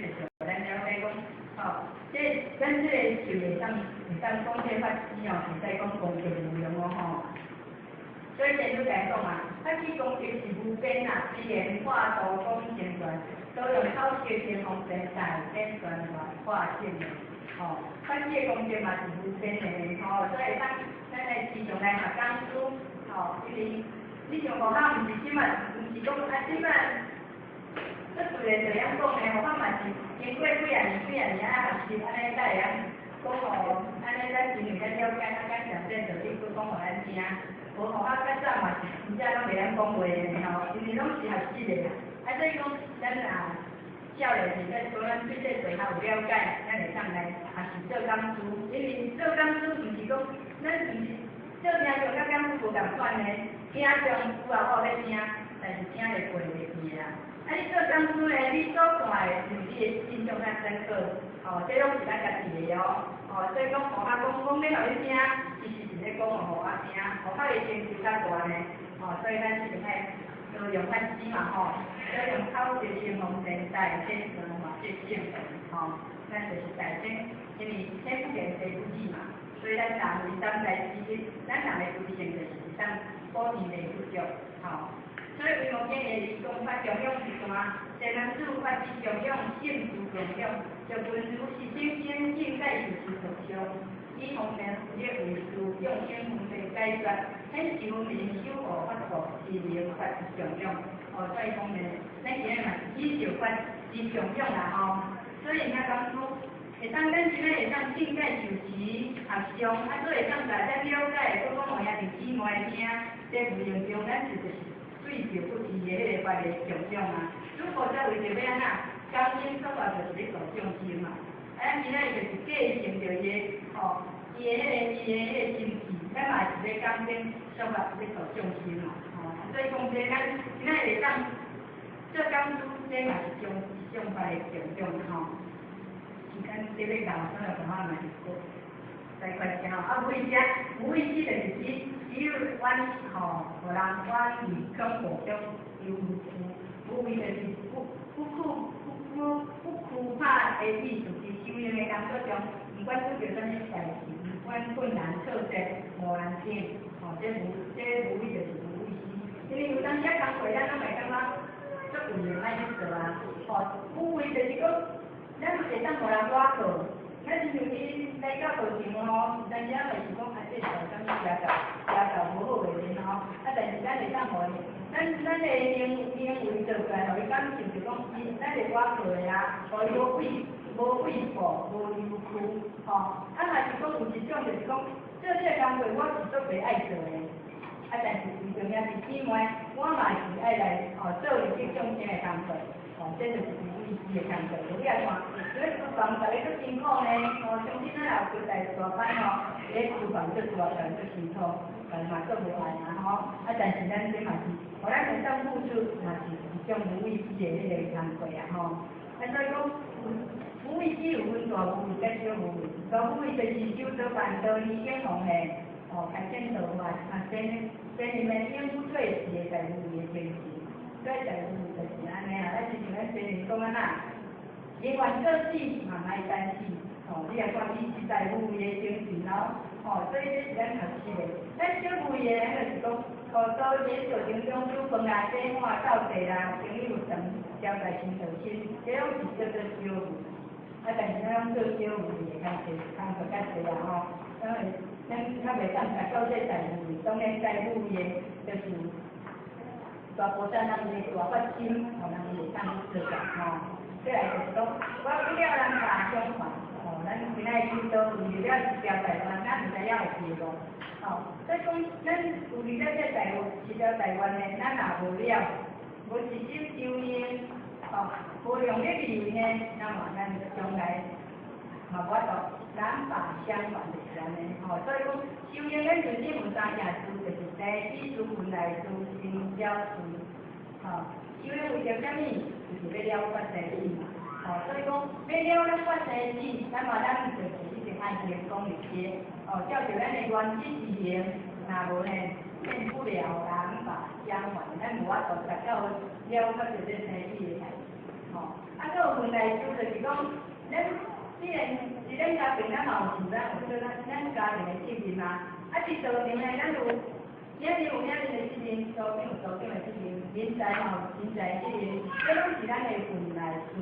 就是咱了解讲，吼，这咱这个就会当讲这法子哦，会使讲公平无用哦吼。所以前都讲讲嘛，法治公平是无边啊，自然化度公正权，都用考试先方式大变全化性的，吼，法治的公正嘛是无边的，吼，所以咱来时常来学讲书，吼，因为你像学校毋是即嘛，毋是讲啊即嘛。这自然就样讲的，我嘛是经过几啊年啊学习，安尼才会晓讲吼，安尼咱真正才了解，咱上正就你去讲互咱听。无吼，较早嘛是真正拢袂晓讲话的吼，因为拢是学习的啦。所以讲咱少年时在所咱对这学校有了解，咱会当来学习做工书，因为做工书毋是讲咱毋是做听众甲讲书无共款的，听众有啊好要听，但是听会过袂去啦。你做工书呢？你所看的是你的印象较深刻，哦，这拢是咱家己的哦，所以讲学校讲你互你听，其实是咧讲互我听，学校的成就较大呢，所以咱是爱多用法子嘛吼，多用考试先方式带这个嘛这性的，咱就是带这，因为天不见地不济嘛，所以咱人为当代之日，咱人的规定就是当保持内不足，所以为目前的理工法中央是啥？侪能自法之中央性质中央，就文如是先先现代主持所修，以方面附约为主，用先方面解决，显受民修和法度是民法之中央。所以方面，咱今日嘛是以受法之中央啦所以人家讲说，会当咱今日会当现代主持学上，所以会当大家了解，各讲话也是姊妹听，这无形中咱就是。对着不治的迄个法律上将啊，如果再为着要安那，刚性说法就是咧受奖金嘛。今仔伊就是继承着伊的伊的迄个经济，咱嘛是咧刚性说法咧受奖金嘛。所以讲这咱今仔会当做讲书，这嘛是种法的上将时间这咧老师就嘛是讲。在关键无畏之就是只有阮互人我以生活中有无畏就是不惧怕的意思，是修行的工作中，不管遇到啥物代志，不管困难挫折无难顶，这无畏就是无畏之，因为有当时工作咱拢会感觉足有用爱去做啊，无畏就是讲咱会当互人带过。咱像你来到道场有当时啊就是讲这是啥物家教无好的但是咱会当互伊，咱的行为做出来，互伊感受就讲咱是我做的啊，互伊无畏怖，无忧惧，若是讲有一种就是讲，做这个工作我是足袂爱做的，但是为重要是姊妹，我嘛是爱来做这种的工作，这就是。伊的工作，你也看，所以厨房大家都辛苦呢。相信咱也有大班咧厨房做大班做辛苦，嘛做无碍啊但是咱这嘛是，互咱会当付出，嘛是一种无畏之的迄个工作所以讲，无畏之有分大无畏甲小无畏。大无畏就是修道办道理英雄的，开展道法，真人们应付做事的在无畏的精神。在在乎就是安尼咱之前咱前人讲安那，永远做事嘛莫担心，你也看你是在乎伊的精神所以这是咱学习的。咱小为的，咱就是讲，做人做成中煮饭啊、洗碗、扫地啦、朋友长交代亲道亲，这拢是叫做小为。但是咱拢做小为的工作较济因为咱较袂当达到这在乎，当然在乎的就是。大菩萨咱们大发心，咱们会当做个再来就是讲，我不了人家相反，咱今仔修道为了一条台湾，咱唔知影会记无，所以讲，咱有为了这台湾一条台湾呢，咱也无了，无一心修行，无用力利用呢，那么咱将来嘛我着难法相反就是安尼，所以讲修行咱就是有三件事，就是第一，书本来书，心了事，修行为着啥物？就是要了发生意嘛，所以讲要了咱发生意，那么咱就是一直按行讲入去，照着咱的原则去行，若无呢，变不了难法相反，咱无法度达到了发着这生意的代志，佫有分内事，就是讲，咱既然是咱家庭，咱嘛有负担，有做咱家庭的责任嘛。啊，是家庭呢，咱有领导有领导的责任，组长有组长的责任，人才嘛有人才的责任，这拢是咱的份内事，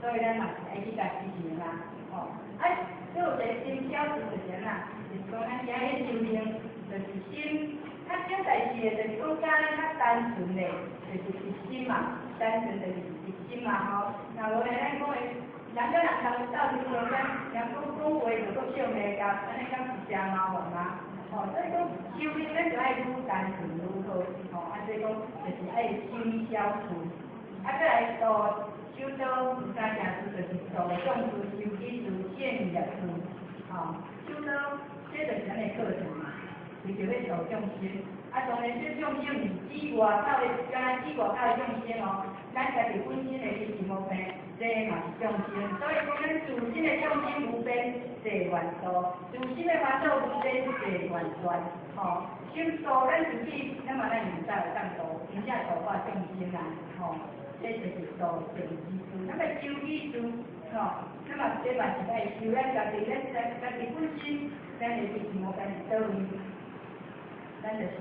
所以咱嘛是爱去家支持啦。哦，啊，佫有一个真小事就是啥，就是讲咱今日修行，就是心。较少代志的，就是讲家咱较单纯的，就是一心嘛，单纯就是一心嘛吼。若无咧，咱讲的人甲人同斗阵中，咱讲话就搁少咩甲，安尼敢是真麻烦嘛？吼，所以讲修行咱就爱愈单纯愈好，吼，啊，所以讲就是爱心消除，啊，再来做修道有三件事，就是做众事、修己事、建业事，吼，修道这就是咱的课程嘛。伊就要受众生，啊，当然这众生毋是指外口的，敢若指外口的众生哦，咱家己本身的心是无变，这嘛是众生。所以讲咱自身的众生无变，是愿度；自身的烦恼无变，是愿断。吼，先度咱自己，那么咱就才会当度，真正度化众生啦。吼，这就是度众之事。那么修己事，吼，那么这嘛是爱修咱家己，咱家己本身，咱的心是无变是倒位。咱就是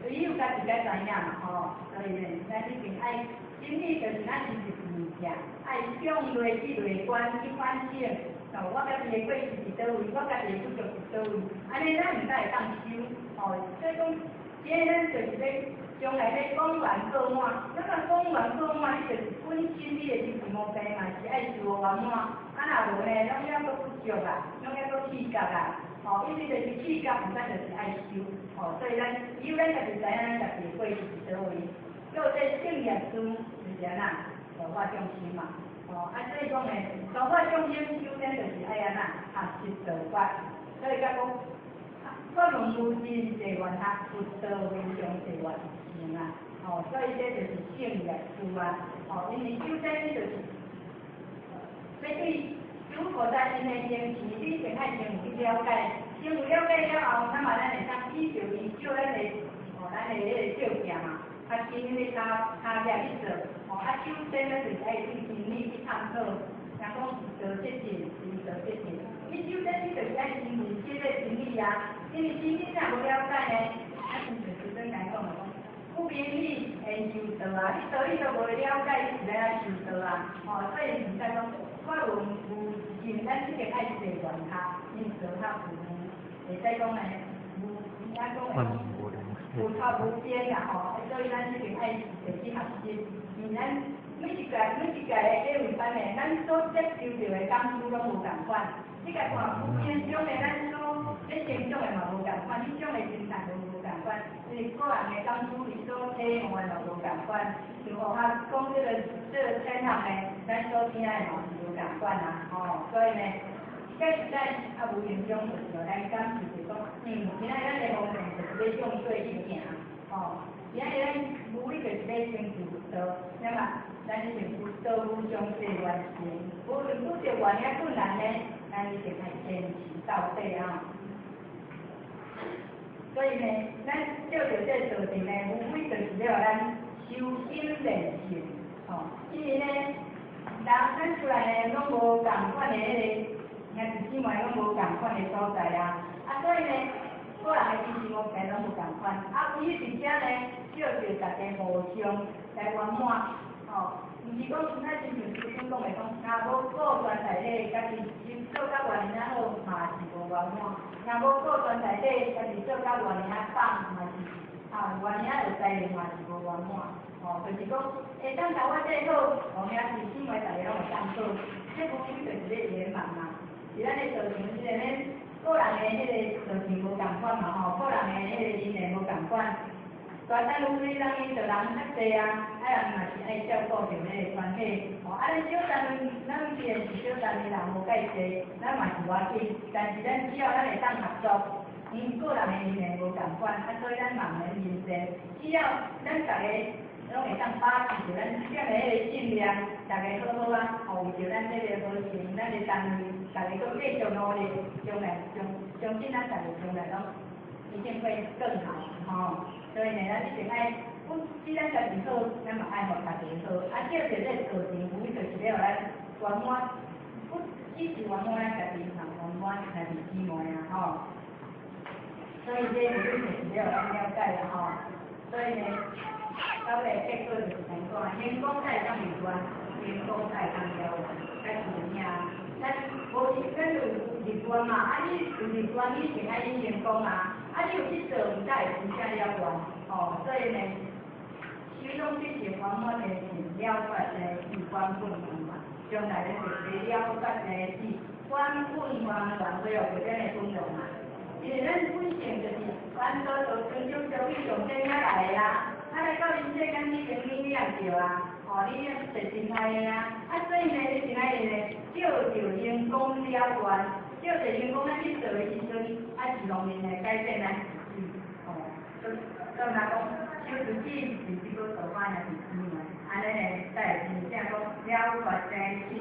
唯有家己该知影嘛吼，所以呢，咱一定爱心里就是咱是一物件，爱向内去内观去反省，哦，我家己的过去是倒位，我家己的不足是倒位，安尼咱毋才会当修，哦，所以讲，今日咱就是要将来要讲完过满，那么讲完过满，你就是本身你的心是无病嘛，是爱自我圆满，啊若无呢，拢要搁不足啊，拢要搁气觉啊。哦，因为就是气觉，毋但就是爱修，哦，所以咱只有咱家己知影咱家己的过去是倒位，做这正业事就是安那度化众生嘛，哦，啊，所以讲呢，度化众生首先就是爱安那学习道法，所以甲讲，法门无尽侪愿学，佛道无上侪愿行啊，哦，所以这就是正业事啊，哦，因为首先你就是要对。如果在因的坚持，你先爱先有去了解，先有了解了后，那么咱会当依照咱的咱的迄个照片嘛，啊，今日咧他壁去做，哦，啊，首先咱就是爱对心理去探讨，若讲做这件，是做这件，你首先你就是爱先认识这个心理啊，因为心理若无了解呢，啊，就是真来讲咯。不明你会受道啊，你道理都无了解，你是要来受道啊，哦，所以毋使讲。我有尽咱即个爱做愿学，因做较有，会使讲呢，咱讲的有头无边啦吼，所以咱即个爱着去学习，因咱每一届的课位班呢，咱所接受到的讲师拢无共款，你家看有现象的咱所咧成长的嘛无共款，你种的心态无共款，因为个人的讲师伊所体悟的嘛无共款，就学校讲这个天学呢，咱所听的嘛。共款啊，吼，所以呢，假实在啊无影响，就是咱感就是讲，今仔咱的方向就是要向对去行，吼，今仔咱无你就是要先做道，那么咱一定有道无上帝完成，无论拄着偌尔困难呢，咱一定爱坚持到底啊。所以呢，咱照着这道程呢，无非就是要咱修心练性，吼，因为呢。咱出来呢，拢无共款的迄个，兄弟姊妹拢无共款的所在啊。啊，所以呢，个人的意识目标拢无共款。啊，唯一伫遮呢，照着大家互相来圆满，吼。毋是讲其他亲像师兄讲的讲，若无顾全体咧，家己做甲偌尔啊好，嘛是无圆满；若无顾全体咧，家己做甲偌尔啊放，嘛是偌尔啊有才能，嘛是无圆满。哦，就是讲，会当甲我这好，哦，兄弟姊妹大家拢会当好，这无非就是咧圆满嘛。是咱的道场，即个咱个人的迄个道场无共款嘛吼，个人的迄个因缘无共款。大单有你人因着人较济啊，啊人嘛是爱照顾着迄个团体，哦，啊咱少单位，咱既然是少单位人无介济，咱嘛是无要紧，但是咱只要咱会当合作。因个人的因缘无共款，啊，所以咱万能人生，只要咱大家拢会当把持着咱这样的迄个信念，大家好好啊，为着咱这个和平，咱的单位，大家搁继续努力，将来相信咱大家将来拢一定会更好，吼。所以呢，咱一定爱阮既然家己好，咱嘛爱互家己好，啊，叫着这做政府就是要咱圆满，不只是圆满咱家己，嘛圆满家己姊妹啊吼。所以这个就是要咱了解啦吼。所以呢，到尾结果就是怎讲啊？员工才会当离婚，员工才会当了完，才是命。咱无是咱就有离婚嘛，啊你有离婚，你先爱你员工啊，啊你有去做，才会真正了完。哦，所以呢，启动这些方面呢，是了解呢有关部门嘛，将来呢就是了解呢是管管方团队哦，就咱的分量嘛。因为咱本性就是咱多做从种消费上顶下来的啊，啊来到恁这间你经理念着啊，哦你念做真爱的啊，啊所以呢你真爱的呢，叫着员工了完，叫着员工咱去做的时阵，啊自动面呢改变咱自己，哦，就若讲收自己是这个做法也是姊妹，安尼呢才会真正讲了解在是。